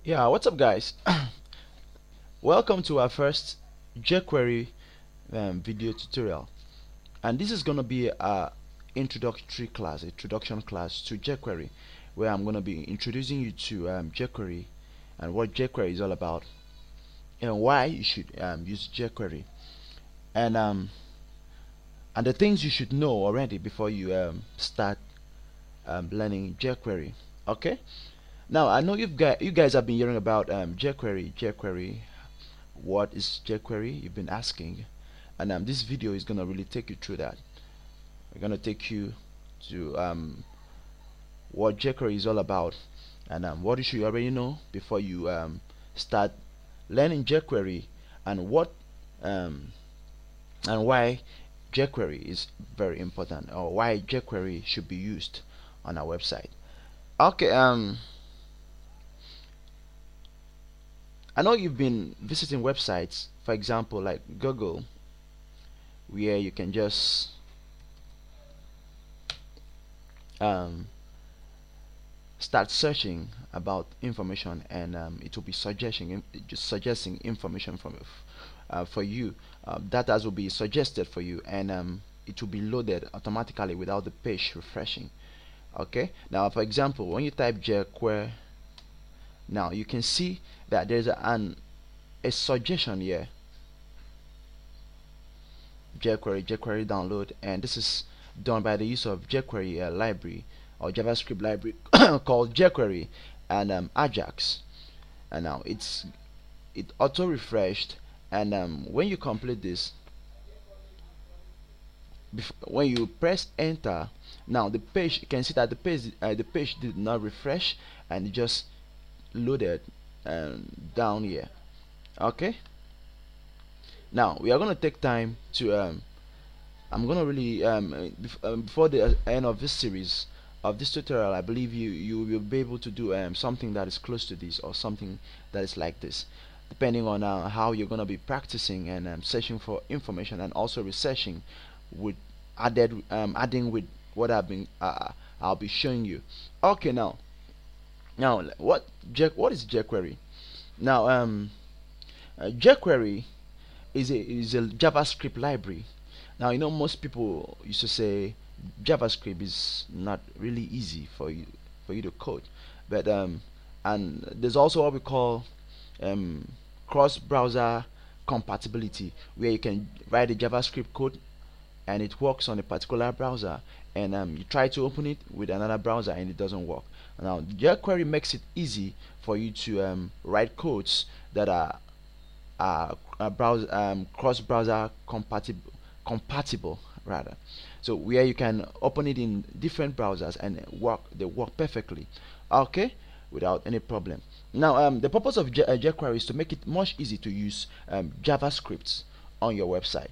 Yeah, what's up, guys? Welcome to our first jQuery video tutorial, and this is gonna be a introductory class, introduction class to jQuery, where I'm gonna be introducing you to jQuery and what jQuery is all about, and why you should use jQuery, and um, and the things you should know already before you start learning jQuery. Okay. Now I know you guys have been hearing about jQuery. What is jQuery? You've been asking, and this video is gonna really take you through that. We're gonna take you to what jQuery is all about, and what you should already know before you start learning jQuery, and what um, and why jQuery is very important, or why jQuery should be used on our website. Okay. I know you've been visiting websites, for example, like Google, where you can just um, start searching about information, and it will be suggesting information for you. Data will be suggested for you, and it will be loaded automatically without the page refreshing. Okay. Now, for example, when you type jQuery, now you can see that there's a suggestion here, jQuery download, and this is done by the use of jQuery library or JavaScript library called jQuery and Ajax. And now it auto refreshed, and when you complete this, when you press enter, now the page, you can see that the page did not refresh, and it just loaded down here. Okay. Now we are going to take time to I'm gonna really before the end of this series of this tutorial, I believe you will be able to do something that is close to this, or something that is like this, depending on how you're gonna be practicing and searching for information, and also researching with adding with what I'll be showing you. Okay. Now what is jQuery? Now jQuery is a JavaScript library. Now, you know, most people used to say JavaScript is not really easy for you to code, but and there's also what we call um, cross-browser compatibility, where you can write a JavaScript code and it works on a particular browser, and you try to open it with another browser and it doesn't work. Now, jQuery makes it easy for you to write codes that are cross-browser compatible rather, so where you can open it in different browsers and they work perfectly, okay, without any problem. Now the purpose of jQuery is to make it much easy to use JavaScript on your website.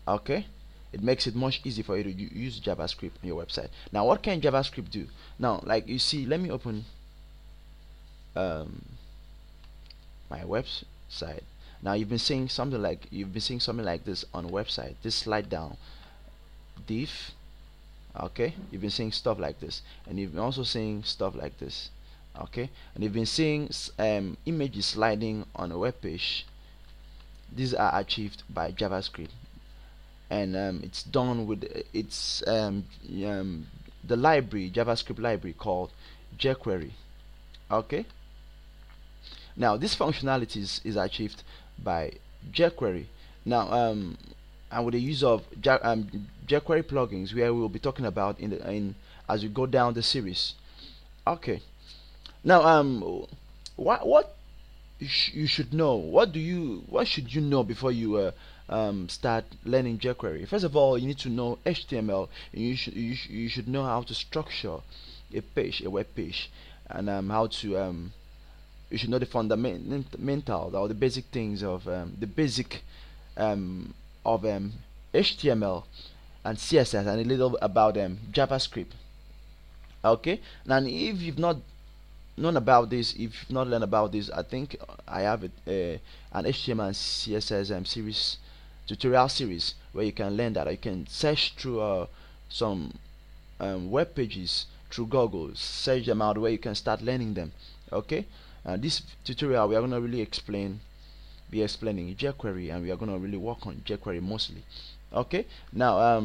Okay, it makes it much easy for you to use JavaScript on your website. Now, what can JavaScript do? Now, like you see, let me open um, my website. Now you've been seeing something like this on a website. This slide down div. Okay, you've been seeing stuff like this, and you've been also seeing stuff like this. Okay, and you've been seeing images sliding on a web page. These are achieved by JavaScript, and it's done with the library, JavaScript library called jQuery. Okay. Now this functionality is achieved by jQuery. Now and with the use of jQuery plugins, where we will be talking about in as we go down the series. Okay. Now what you should know. What should you know before you start learning jQuery? First of all, you need to know HTML, and you should know how to structure a web page, and how to you should know the fundamental, or the basic things of of HTML and CSS, and a little about JavaScript. Okay. Now, if you've not known about this, if you've not learned about this, I think I have an HTML and CSS tutorial series, where you can learn that. You can search through some web pages through Google. Search them out where you can start learning them. Okay. This tutorial we are gonna really be explaining jQuery, and we are gonna really work on jQuery mostly. Okay. Now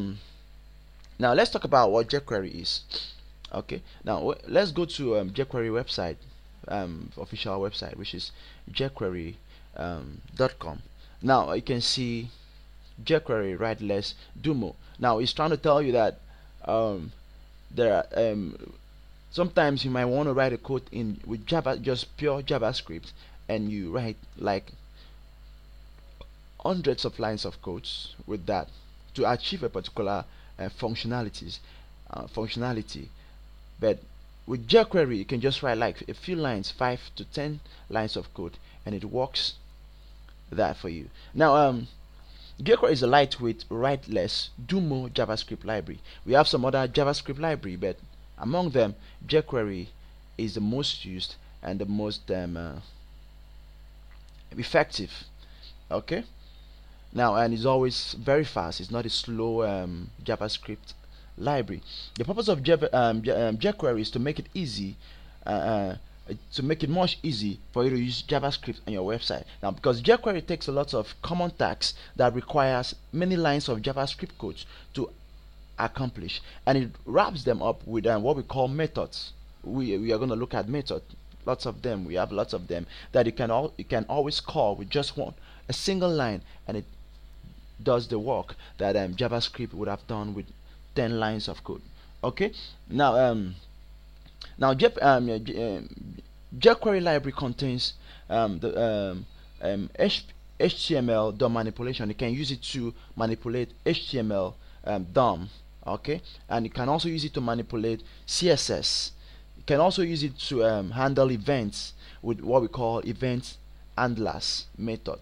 let's talk about what jQuery is. Okay. Now let's go to jQuery website, official website, which is jQuery.com. Now you can see jQuery write less, do more. Now it's trying to tell you that um, there are sometimes you might want to write a code in with Java, just pure JavaScript, and you write like hundreds of lines of codes with that to achieve a particular functionality. But with jQuery, you can just write like a few lines, 5 to 10 lines of code, and it works that for you. Now, jQuery is a lightweight, write less, do more JavaScript library. We have some other JavaScript library, but among them, jQuery is the most used and the most effective. Okay. Now, and it's always very fast. It's not a slow JavaScript library. The purpose of jQuery is to make it easy, to make it much easy for you to use JavaScript on your website. Now, because jQuery takes a lot of common tasks that requires many lines of JavaScript codes to accomplish, and it wraps them up with what we call methods. We are going to look at methods. Lots of them. We have lots of them that you can always call with just a single line, and it does the work that JavaScript would have done with 10 lines of code. Okay. Now jQuery library contains the HTML DOM manipulation. You can use it to manipulate HTML DOM. Okay, and you can also use it to manipulate CSS. You can also use it to handle events with what we call event handlers method.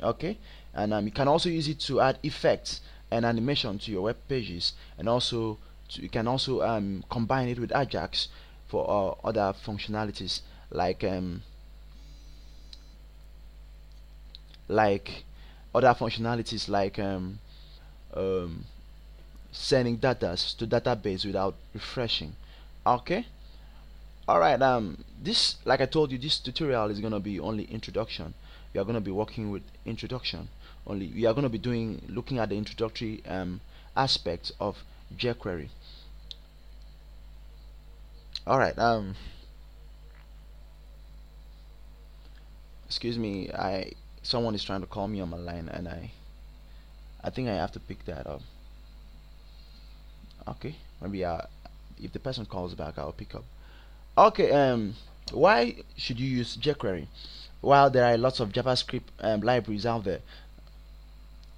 Okay, and you can also use it to add effects and animation to your web pages, and also you can also combine it with Ajax for other functionalities like sending data to database without refreshing. Okay. All right. This, like I told you, this tutorial is gonna be only introduction. We are gonna be working with introduction only. We are gonna be looking at the introductory aspects of jQuery. All right. Excuse me. Someone is trying to call me on my line, and I think I have to pick that up. Okay. Maybe if the person calls back, I'll pick up. Okay. Why should you use jQuery? While there are lots of JavaScript libraries out there.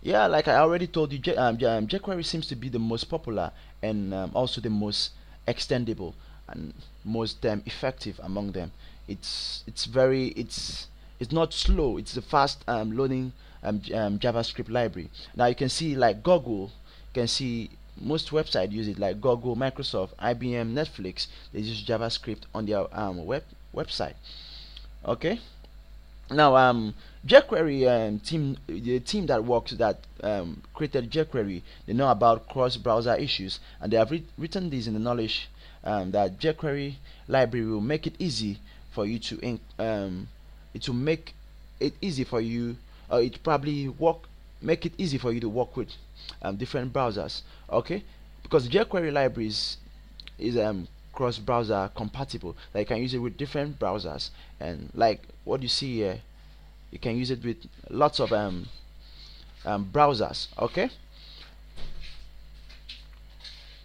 Yeah, like I already told you, jQuery seems to be the most popular, and also the most extendable and most effective among them. It's not slow. It's a fast loading JavaScript library. Now you can see like Google. You can see most websites use it, like Google, Microsoft, IBM, Netflix. They use JavaScript on their website. Okay. Now, jQuery the team that created jQuery, they know about cross-browser issues, and they have written this in the knowledge that jQuery library will make it easy for you to it will make it easy for you, or it probably make it easy for you to work with different browsers. Okay, because jQuery library is cross-browser compatible. That you can use it with different browsers, and like what you see here, you can use it with lots of browsers. Okay.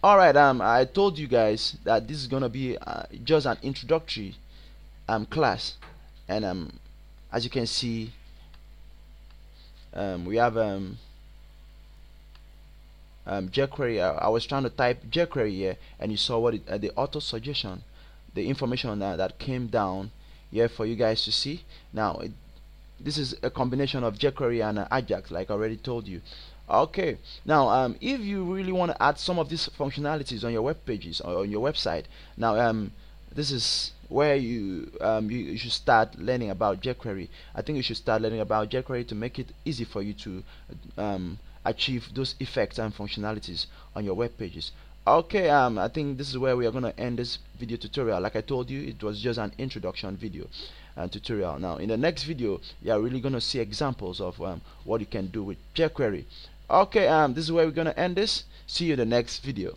All right. I told you guys that this is gonna be just an introductory class, and as you can see, we have jQuery. I was trying to type jQuery here, and you saw what the auto suggestion, the information that came down here for you guys to see. Now this is a combination of jQuery and Ajax, like I already told you. Okay. Now if you really want to add some of these functionalities on your web pages or on your website, now this is where you should start learning about jQuery. I think you should start learning about jQuery to make it easy for you to achieve those effects and functionalities on your web pages. Okay, I think this is where we are gonna end this video tutorial. Like I told you, it was just an introduction video and tutorial. Now in the next video, you are really gonna see examples of what you can do with jQuery. Okay, this is where we're gonna end this. See you in the next video.